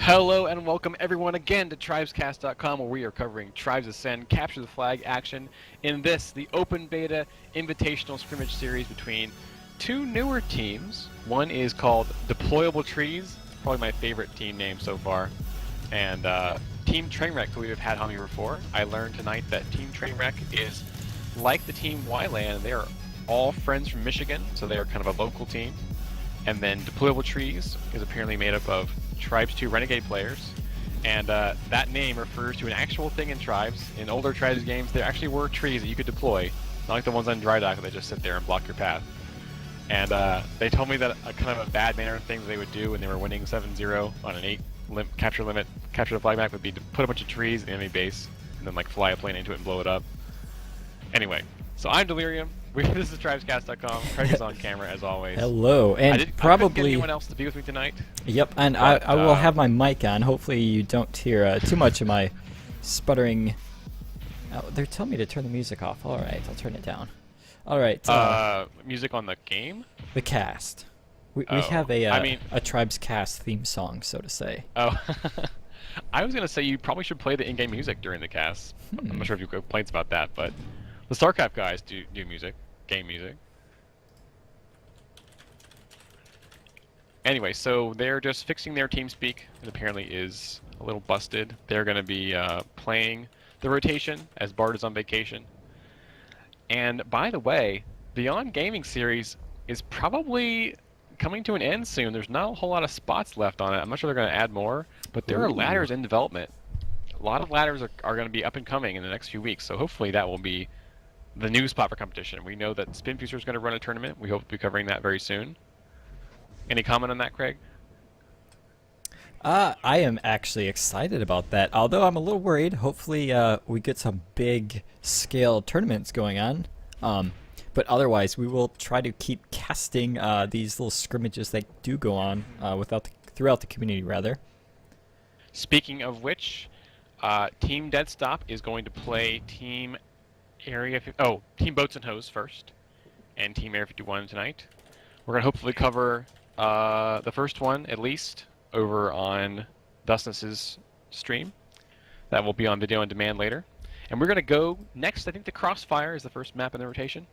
Hello and welcome everyone again to tribescast.com, where we are covering Tribes Ascend Capture the Flag action in this, the open beta invitational scrimmage series between two newer teams. One is called Deployable Trees, probably my favorite team name so far, and Team Trainwreck, who we've had on here before. I learned tonight that Team Trainwreck is like the Team Yland. They are all friends from Michigan, so they are kind of a local team. And then Deployable Trees is apparently made up of Tribes 2 Renegade players, and that name refers to an actual thing in Tribes. In older Tribes games, there actually were trees that you could deploy, not like the ones on Dry Dock that just sit there and block your path. And they told me that a kind of a bad manner of thing that they would do when they were winning 7-0 on an 8 capture limit, capture the flag map, would be to put a bunch of trees in the enemy base, and then like fly a plane into it and blow it up. Anyway, so I'm Delirium. This is tribescast.com. Craig is on camera as always. Hello, and I couldn't get anyone else to be with me tonight. Yep, and I will have my mic on. Hopefully you don't hear too much of my sputtering. Oh, they're telling me to turn the music off. All right, I'll turn it down. All right. Music on the game? The cast. We have a Tribes cast theme song, so to say. Oh, I was gonna say you probably should play the in-game music during the cast. I'm not sure if you have complaints about that, but the StarCraft guys do music, game music. Anyway, so they're just fixing their TeamSpeak. It apparently is a little busted. They're going to be playing the rotation as Bart is on vacation. And by the way, Beyond Gaming series is probably coming to an end soon. There's not a whole lot of spots left on it. I'm not sure they're going to add more, but there are ladders in development. A lot of ladders are going to be up and coming in the next few weeks, so hopefully that will be the new spot for competition. We know that Spinfuser is going to run a tournament. We hope to be covering that very soon. Any comment on that, Craig? I am actually excited about that, although I'm a little worried. Hopefully we get some big scale tournaments going on. But otherwise, we will try to keep casting these little scrimmages that do go on throughout the community, rather. Speaking of which, Team Deadstop is going to play Team Boats and Hose first, and Team Area 51 tonight. We're going to hopefully cover the first one, at least, over on Dustin's stream. That will be on video on demand later. And we're going to go next, I think the Crossfire is the first map in the rotation.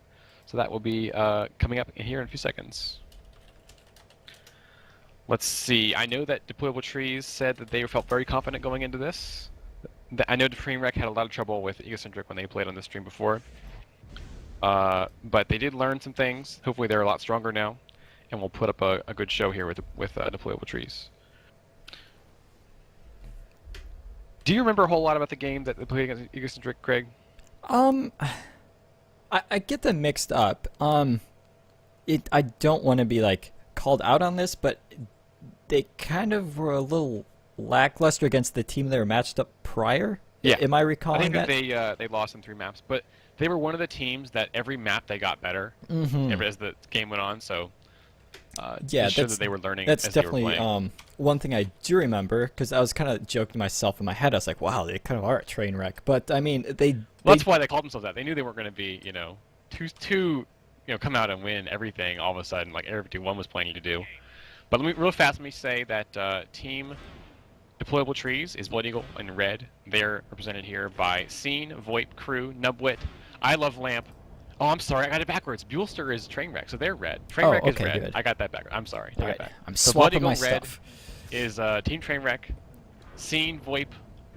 So that will be coming up here in a few seconds. Let's see. I know that Deployable Trees said that they felt very confident going into this. I know Trainwreck had a lot of trouble with Egocentric when they played on this stream before. But they did learn some things. Hopefully they're a lot stronger now. And we'll put up a good show here with Deployable Trees. Do you remember a whole lot about the game that they played against Egocentric, Craig? I get them mixed up. I don't want to be like called out on this, but they kind of were a little lackluster against the team they were matched up prior. Yeah. Am I recalling that? I think that they lost in 3 maps, but they were one of the teams that every map they got better as the game went on. So yeah, it showed that they were learning. That's as they were definitely playing. One thing I do remember, because I was kind of joking to myself in my head. I was like, "Wow, they kind of are a train wreck." But I mean, that's why they called themselves that. They knew they weren't going to be, come out and win everything all of a sudden, like Area 51 was planning to do. But real fast, let me say that Team Deployable Trees is Blood Eagle in red. They're represented here by Scene, VoIP, Crew, Nubwit, I Love Lamp. Oh, I'm sorry, I got it backwards. Buellster is Trainwreck, so they're red. Trainwreck is red. Good. I got that backwards. I'm sorry. All right. I'm swapping my stuff. Is Team Trainwreck, Scene, VoIP,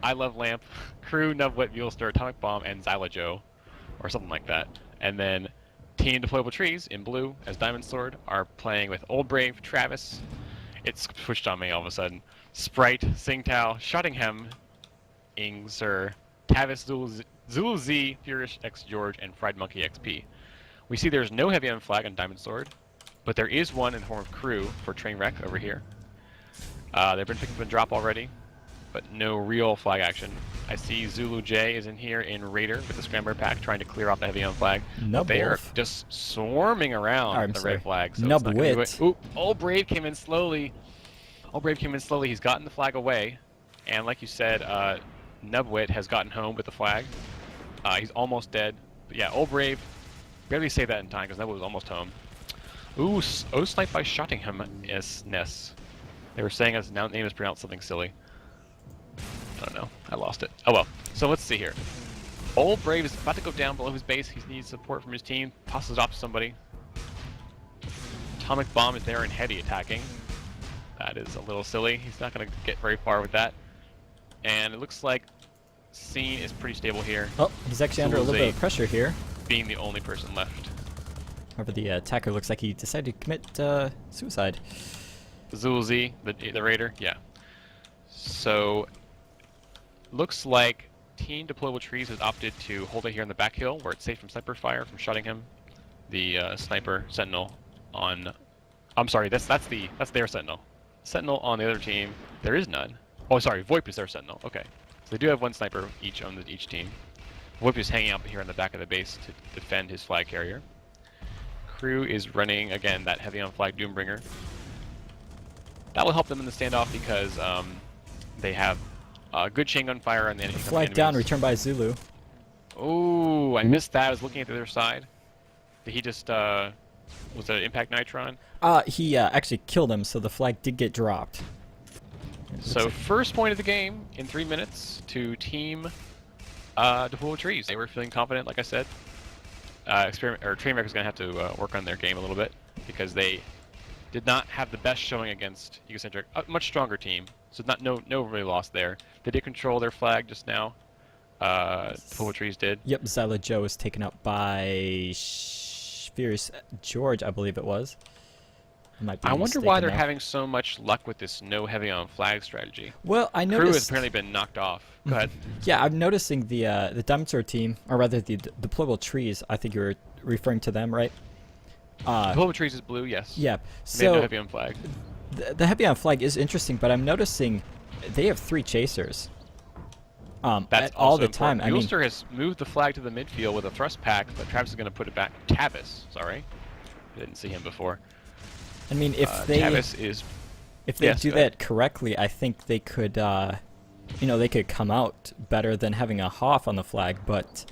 I Love Lamp, Crew, Nubwit, Buellster, Atomic Bomb, and Xylojo, or something like that. And then Team Deployable Trees in blue as Diamond Sword are playing with Old Brave, Travis. It's switched on me all of a sudden. Sprite, Singtao, Shottingham, Ingser, Tavis, Zulu Z, Furious X George, and Fried Monkey XP. We see there's no heavy on flag on Diamond Sword, but there is one in the form of Crew for Trainwreck over here. They've been picking up and drop already, but no real flag action. I see Zulu J is in here in Raider with the Scrambler pack trying to clear off the heavy on flag. They are just swarming around the red flag. So Nubwit. Ooh, Old Brave came in slowly. He's gotten the flag away. And like you said, Nubwit has gotten home with the flag. He's almost dead. But yeah, Old Brave, barely say that in time because Nubwit was almost home. Ooh, sniped by Shottingham Ness. They were saying his name is pronounced something silly. I don't know. I lost it. Oh well. So let's see here. Old Brave is about to go down below his base. He needs support from his team. Passes off to somebody. Atomic Bomb is there and heavy attacking. That is a little silly. He's not going to get very far with that. And it looks like Scene is pretty stable here. Oh, he's actually under a little bit of pressure here. Being the only person left. However, the attacker looks like he decided to commit suicide. Zul Z, the raider, yeah. So, looks like Team Deployable Trees has opted to hold it here on the back hill, where it's safe from sniper fire, from shooting him. The sniper sentinel on, I'm sorry, that's their sentinel. Sentinel on the other team, there is none. Oh, sorry, VoIP is their sentinel. Okay, so they do have one sniper each on each team. VoIP is hanging out here on the back of the base to defend his flag carrier. Crew is running again that heavy on flag Doombringer. That will help them in the standoff because they have good chain gun fire on the enemy. Flag down, returned by Zulu. Oh, I missed that. I was looking at the other side. Did he just was it an impact nitron? He actually killed him, so the flag did get dropped. So first point of the game in 3 minutes to Team Deployable Trees. They were feeling confident, like I said. Trainwreck is going to have to work on their game a little bit because they did not have the best showing against Egocentric. A much stronger team, so no really loss there. They did control their flag just now. Deployable Trees did. Yep, Zyla Joe was taken out by Fierce George, I believe it was. I wonder why they're having so much luck with this no heavy on flag strategy. Well, I noticed... Crew has apparently been knocked off. Go ahead. Yeah, I'm noticing the Diamond Sword team, or rather the Deployable Trees, I think you were referring to them, right? Deployable Trees is blue, yes. Yeah. So no heavy on flag. The heavy on flag is interesting, but I'm noticing they have 3 chasers. That's all the important. time. Buellster has moved the flag to the midfield with a thrust pack, but Travis is going to put it back. Tavis, sorry. I didn't see him before. I mean, if they do that correctly, I think they could, they could come out better than having a Hoff on the flag. But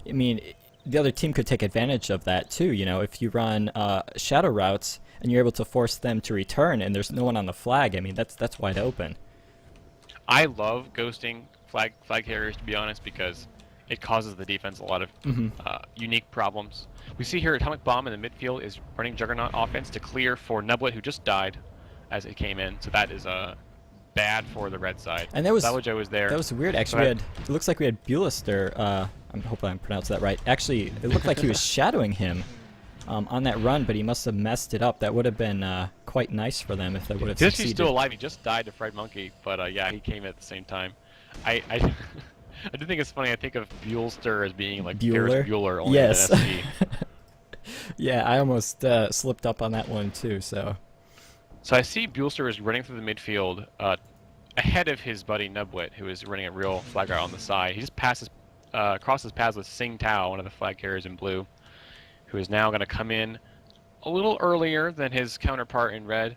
I mean, the other team could take advantage of that too. You know, if you run shadow routes and you're able to force them to return, and there's no one on the flag, I mean, that's wide open. I love ghosting flag carriers, to be honest, because it causes the defense a lot of unique problems. We see here Atomic Bomb in the midfield is running Juggernaut offense to clear for Nublet, who just died as it came in. So that is bad for the red side. And that was Salajo was there. That was weird. Actually, it looks like we had Buellster. I'm hoping I pronounced that right. Actually, it looked like he was shadowing him on that run, but he must have messed it up. That would have been quite nice for them if they would have succeeded. He's still alive. He just died to Fried Monkey, but yeah, he came at the same time. I do think it's funny. I think of Buellster as being like Ferris Bueller, only yes. with an SC. Yeah, I almost slipped up on that one too. So I see Buellster is running through the midfield ahead of his buddy Nubwit, who is running a real flag guard on the side. He just crosses paths with Sing Tao, one of the flag carriers in blue, who is now going to come in a little earlier than his counterpart in red.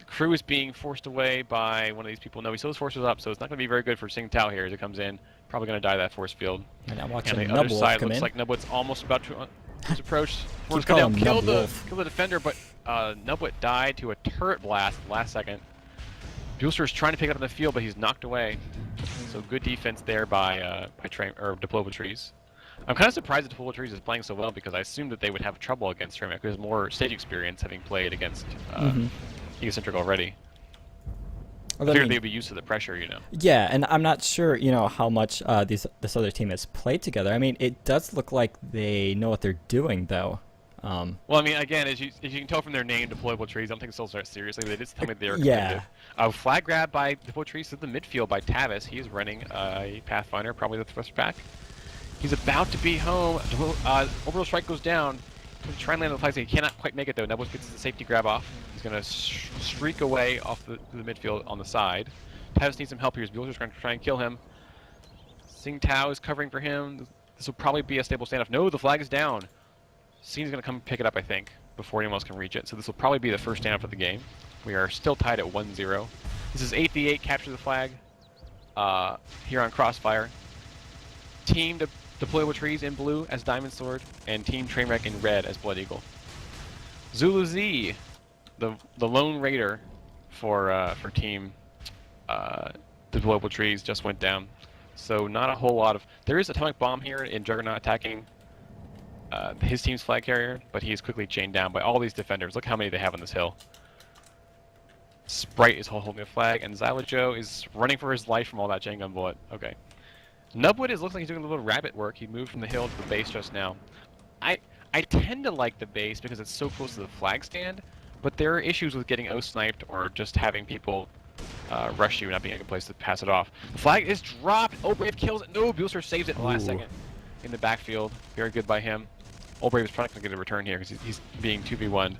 Crew is being forced away by one of these people. No, he still has forces up, so it's not going to be very good for Sing Tao here as it comes in. Probably going to die that force field. And I'm watching the other side come looks in. like Nubwit's almost about to approach. Force Keep go down, calling kill the defender, but Nubwit died to a turret blast last second. Buellster is trying to pick it up in the field, but he's knocked away. So good defense there by Deployable Trees. I'm kind of surprised that Deployable Trees is playing so well because I assumed that they would have trouble against Trainwreck, who has more stage experience having played against Egocentric already. I figured they'd be used to the pressure, you know. Yeah, and I'm not sure, how much this other team has played together. I mean, it does look like they know what they're doing, though. Well, I mean, again, as you can tell from their name, Deployable Trees, I don't think it's so seriously. They just tell me they're competitive. Yeah. Flag grab by Deployable Trees to the midfield by Tavis. He is running a Pathfinder, probably the thrust pack. He's about to be home. Orbital Strike goes down. He's trying to land on the flag. He cannot quite make it, though. Nebulous gets the safety grab off. He's going to streak away off the midfield on the side. Tavis needs some help here. Buellster's going to try and kill him. Sing Tao is covering for him. This will probably be a stable standoff. No, the flag is down. Sing's going to come pick it up, I think, before anyone else can reach it. So this will probably be the first standoff of the game. We are still tied at 1-0. This is 8v8, capture the flag here on Crossfire. Team Deployable Trees in blue as Diamond Sword, and Team Trainwreck in red as Blood Eagle. Zulu Z, the Lone Raider for team Deployable Trees just went down. So not a whole lot of... There is Atomic Bomb here in Juggernaut attacking his team's flag carrier, but he is quickly chained down by all these defenders. Look how many they have on this hill. Sprite is holding a flag, and Xylojo is running for his life from all that chain gun bullet. Okay. Nubwood looks like he's doing a little rabbit work. He moved from the hill to the base just now. I tend to like the base because it's so close to the flag stand, but there are issues with getting O-sniped or just having people rush you and not being a good place to pass it off. The flag is dropped. Old Brave kills it. No, Buelster saves it in the last second in the backfield. Very good by him. Old Brave is probably going to get a return here because he's being 2v1'd.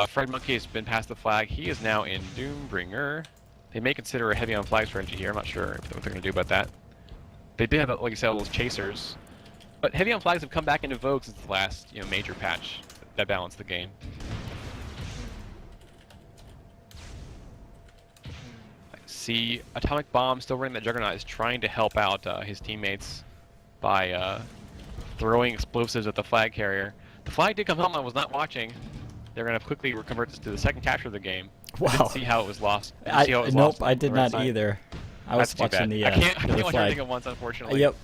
Fried Monkey has been past the flag. He is now in Doombringer. They may consider a heavy on flag strategy here. I'm not sure what they're going to do about that. They did have, like you said, all those chasers. But heavy on flags have come back into vogue since the last major patch that balanced the game. I see Atomic Bomb still running that Juggernaut is trying to help out his teammates by throwing explosives at the flag carrier. The flag did come home. I was not watching. They're going to quickly convert this to the second capture of the game. Wow. I didn't see how it was lost. Nope, I did not either. I was watching the I can't watch flag. everything at once, unfortunately. Yep.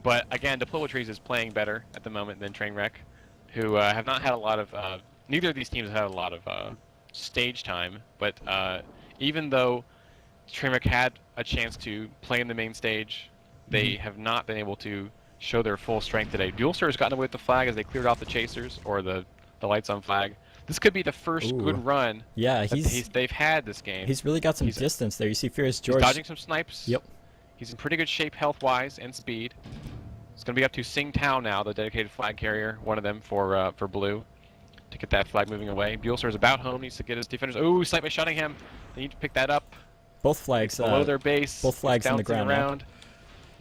But again, Deployable Trees is playing better at the moment than Trainwreck, who have not had a lot of... neither of these teams have had a lot of stage time, but even though Trainwreck had a chance to play in the main stage, they have not been able to show their full strength today. Buelster has gotten away with the flag as they cleared off the chasers, or the lights on flag. This could be the first good run they've had this game. He's really got some distance there. You see Fierce George... He's dodging some snipes. Yep. He's in pretty good shape health-wise and speed. It's going to be up to Sing Tao now, the dedicated flag carrier, one of them for blue, to get that flag moving away. Buelster is about home, needs to get his defenders... Ooh, sniped by shotting him. They need to pick that up. Both flags below their base. Both flags on the ground around.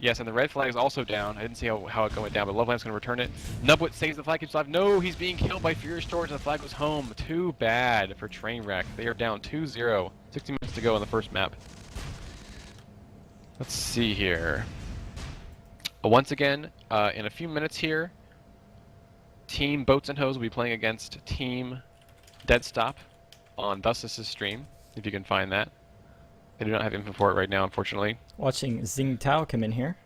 Yes, and the red flag is also down. I didn't see how it went down, but Lovelamp's going to return it. Nubwit saves the flag, keeps alive. No, he's being killed by Furious George, and the flag was home. Too bad for Trainwreck. They are down 2-0. 60 minutes to go on the first map. Let's see here. Once again, in a few minutes here, Team Boats and Hose will be playing against Team Deadstop on Thus's stream, if you can find that. They do not have info for it right now, unfortunately. Watching Xing Tao come in here.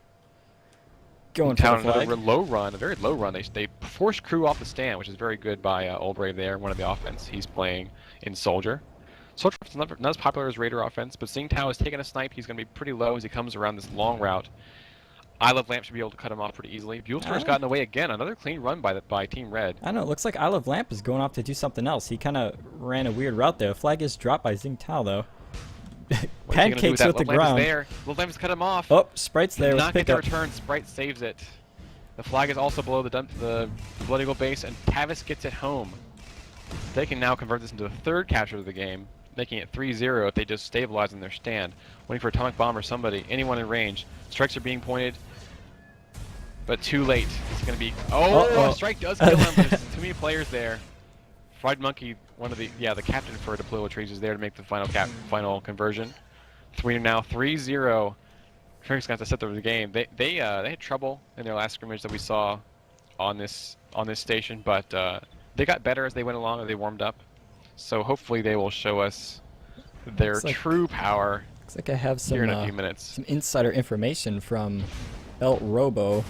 Going for the flag. Another low run, a very low run. They forced Crew off the stand, which is very good by Old Brave there, one of the offense. He's playing in Soldier. Soldier is not as popular as Raider offense, but Xing Tao has taken a snipe. He's going to be pretty low as he comes around this long route. I Love Lamp should be able to cut him off pretty easily. Buelster has gotten away again. Another clean run by Team Red. I don't know. It looks like I Love Lamp is going off to do something else. He kind of ran a weird route there. Flag is dropped by Xing Tao, though. Pancakes with the ground. Love Lamp's cut him off. Oh, Sprite's there. Not get the return. Sprite saves it. The flag is also below the Blood Eagle base, and Tavis gets it home. They can now convert this into the third capture of the game, making it 3-0 if they just stabilize in their stand. Waiting for Atomic Bomb or somebody, anyone in range. Strikes are being pointed, but too late. It's going to be... Oh, Strike does kill him, but there's too many players there. Fried Monkey, one of the captain for Deployable Trees is there to make the final conversion. 3 now, 3-0. Trainwreck's going to have to set the game. They had trouble in their last scrimmage that we saw on this station, but they got better as they went along and they warmed up. So hopefully they will show us their true power. Looks like I have some here in a few minutes. Some insider information from El Robo,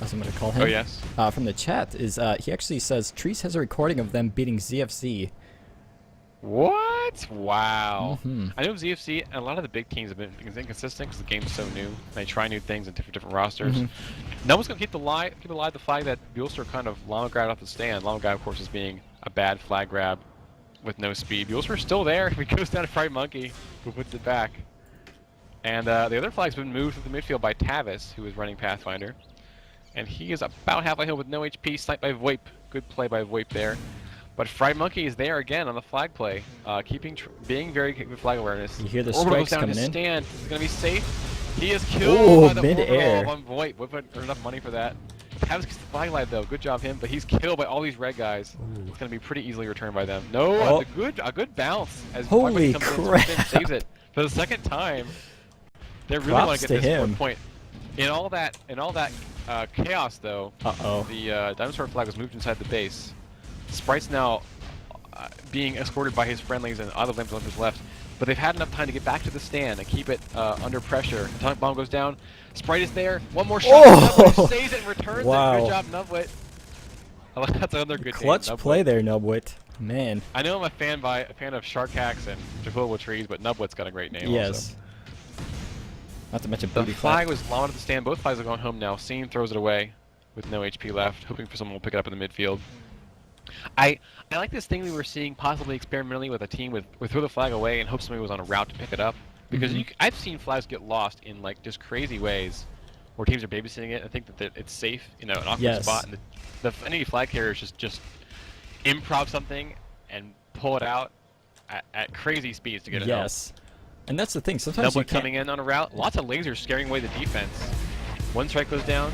as I'm going to call him. Oh yes. From the chat is he actually says Trees has a recording of them beating ZFC. What? Wow. I know ZFC and a lot of the big teams have been inconsistent because the game's so new. They try new things in different rosters. No one's going to keep alive the flag that Buelster kind of llama grabbed off the stand. Llama grab, of course, is being a bad flag grab with no speed. Buelster's still there. He goes down to Fried Monkey, who puts it back. And the other flag's been moved to the midfield by Tavis, who is running Pathfinder. And he is about half a hill with no HP, sniped by VoIP. Good play by VoIP there. But Fried Monkey is there again on the flag play, being very good with flag awareness. You hear the Orbital strikes goes down coming his in. stand. He's going to be safe. He is killed by the mid-air. orbital on VoIP. VoIP would earn enough money for that. Tavis gets the flag light though. Good job him, but he's killed by all these red guys. It's going to be pretty easily returned by them. No, a good bounce as Holy comes crap. in, saves it for the second time. They really want to get this 1 point. In all that chaos though, the dinosaur flag was moved inside the base. Sprite's now being escorted by his friendlies and other lampers left. But they've had enough time to get back to the stand and keep it under pressure. Atomic Bomb goes down. Sprite is there. One more shot. Oh! Nubwit saves it and returns Wow. it. Good job, Nubwit. That's another good Clutch game, play there, Nubwit. Man. I know I'm a fan of Shark Hacks and Deployable Trees, but Nubwit's got a great name Yes. also. Not to mention The booty flag flag. was long at the stand. Both flags are going home now. Scene throws it away with no HP left, hoping for someone will pick it up in the midfield. I like this thing we were seeing possibly experimentally with a team with throw the flag away and hope somebody was on a route to pick it up. Because I've seen flags get lost in like just crazy ways where teams are babysitting it. I think that it's safe, an awkward Yes. spot, and the enemy flag carriers just improv something and pull it out at crazy speeds to get it home. Yes. And that's the thing. Sometimes you Nubwit can't... coming in on a route. Lots of lasers scaring away the defense. One strike goes down.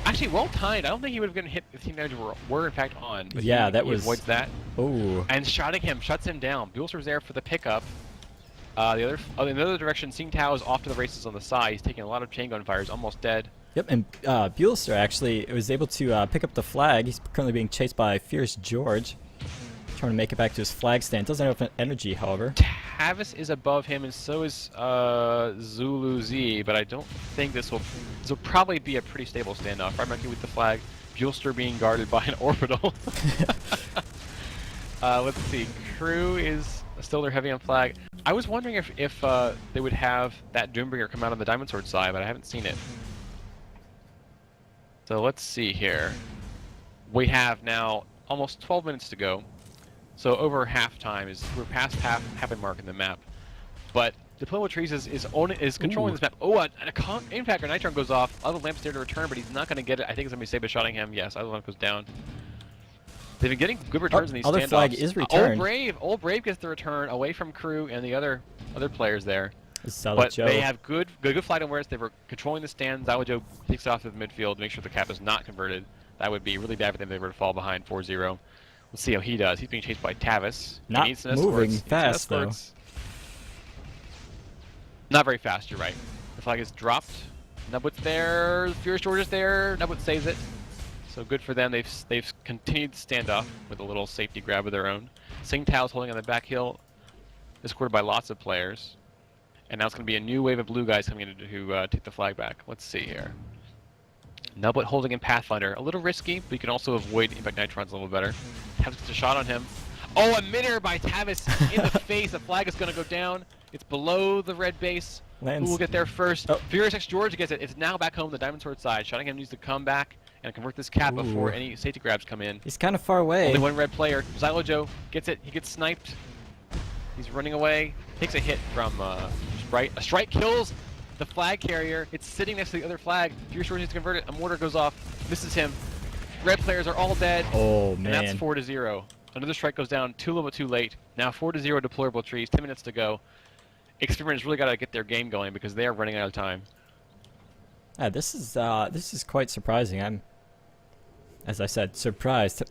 Actually, well timed. I don't think he would have been hit if Team Manager were in fact on. But Yeah, that he was... avoids that. Ooh. And shotting him shuts him down. Buelster's there for the pickup. In the other direction, Sing Tao is off to the races on the side. He's taking a lot of chain gun fires, almost dead. Yep, and Buelster actually was able to pick up the flag. He's currently being chased by Fierce George, trying to make it back to his flag stand. Doesn't have enough energy, however. Tavis is above him, and so is Zulu Z, but I don't think this will probably be a pretty stable standoff. Monkey with the flag, Buelster being guarded by an orbital. Let's see, Crew is still there heavy on flag. I was wondering if they would have that Doombringer come out on the Diamond Sword side, but I haven't seen it. So let's see here. We have now almost 12 minutes to go. So over halftime we're past halfway mark in the map. But Deployable Trees is controlling this map. Oh, an Impactor Nitron goes off. Other Lamp's there to return, but he's not going to get it. I think it's going to be Saber shotting him. Yes, Other Lamp goes down. They've been getting good returns in these Other standoffs. flag is returned. Old Brave gets the return away from Crew and the other players there. But they have good flight awareness. They were controlling the stand. Zawajo takes it off to the midfield to make sure the cap is not converted. That would be really bad for them if they were to fall behind 4-0. Let's see how he does. He's being chased by Tavis. Not moving fast, though. Not very fast, you're right. The flag is dropped. Nubwit's there. Furious George is there. Nubwit saves it. So good for them. They've continued the standoff with a little safety grab of their own. Sing Tao's holding on the back hill, escorted by lots of players. And now it's going to be a new wave of blue guys coming in to take the flag back. Let's see here. Nubwit holding in Pathfinder. A little risky, but you can also avoid Impact Nitrons a little better. Tavis gets a shot on him. Oh, a midair by Tavis in the face. The flag is going to go down. It's below the red base. Lands. Who will get there first? Oh. Furious X George gets it. It's now back home the Diamond Sword side. Shottingham needs to come back and convert this cap before any safety grabs come in. He's kind of far away. Only one red player. Xylojo gets it. He gets sniped. He's running away. Takes a hit from Sprite. A strike kills the flag carrier. It's sitting next to the other flag. Furious George needs to convert it. A mortar goes off. Misses him. Red players are all dead. Oh, man. And that's 4-0. Another strike goes down a little bit too late. Now 4-0 Deployable Trees. 10 minutes to go. Experiment's really got to get their game going because they are running out of time. This is quite surprising. I'm, as I said, surprised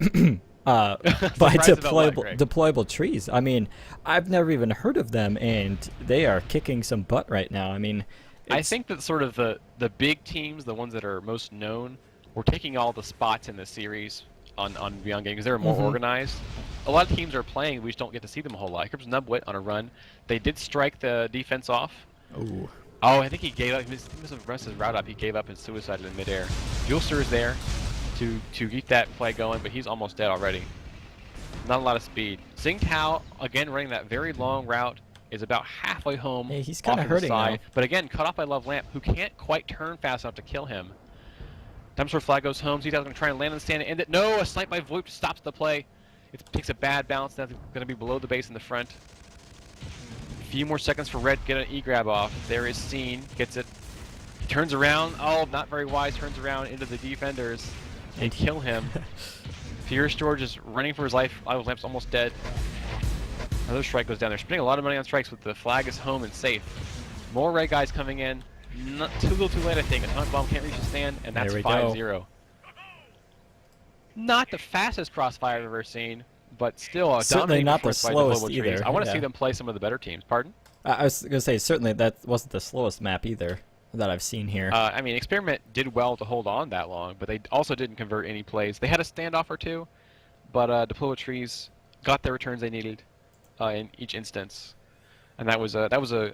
by Surprised about what, Greg? deployable trees. I mean, I've never even heard of them, and they are kicking some butt right now. I mean, I think that sort of the big teams, the ones that are most known, were taking all the spots in the series on Beyond Game because they're more organized. A lot of teams are playing, we just don't get to see them a whole lot. Here's Nubwit on a run. They did strike the defense off. Ooh. Oh, I think he gave up. He missed his route up. He gave up and suicided in midair. Buelster is there to keep that play going, but he's almost dead already. Not a lot of speed. Sing Tao, again running that very long route, is about halfway home. Hey, he's kind of off to the hurting side, now. but again, cut off by Love Lamp, who can't quite turn fast enough to kill him. Diamond Sword flag goes home. Zeta's going to try and land on the stand and end it. No, a snipe by Voip stops the play. It takes a bad bounce. That's going to be below the base in the front. A few more seconds for Red to get an E-grab off. There is Scene. Gets it. He turns around. Oh, not very wise. Turns around into the defenders and kill him. Fierce George is running for his life. Love Lamp's almost dead. Another strike goes down. They're spending a lot of money on strikes, but the flag is home and safe. More Red guys coming in. Not too little too late, I think. Atomic Bomb can't reach the stand, and that's 5-0. Not the fastest Crossfire I've ever seen, but still a Certainly dominating not the performance by slowest Deployable either. Trees. I want to Yeah. see them play some of the better teams. Pardon? I was going to say, certainly that wasn't the slowest map either that I've seen here. I mean, Experiment did well to hold on that long, but they also didn't convert any plays. They had a standoff or two, but Deployable Trees got the returns they needed in each instance, and that was a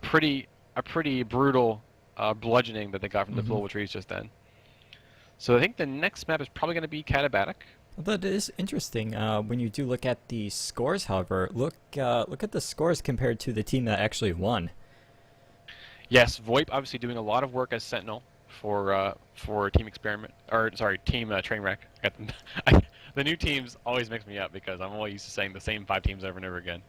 pretty brutal bludgeoning that they got from the deployable trees just then. So I think the next map is probably going to be Katabatic. Although it is interesting when you do look at the scores. However, look at the scores compared to the team that actually won. Yes, VoIP obviously doing a lot of work as Sentinel for Team Experiment, or sorry, Team Trainwreck. The new teams always mix me up because I'm always used to saying the same 5 teams over and over again.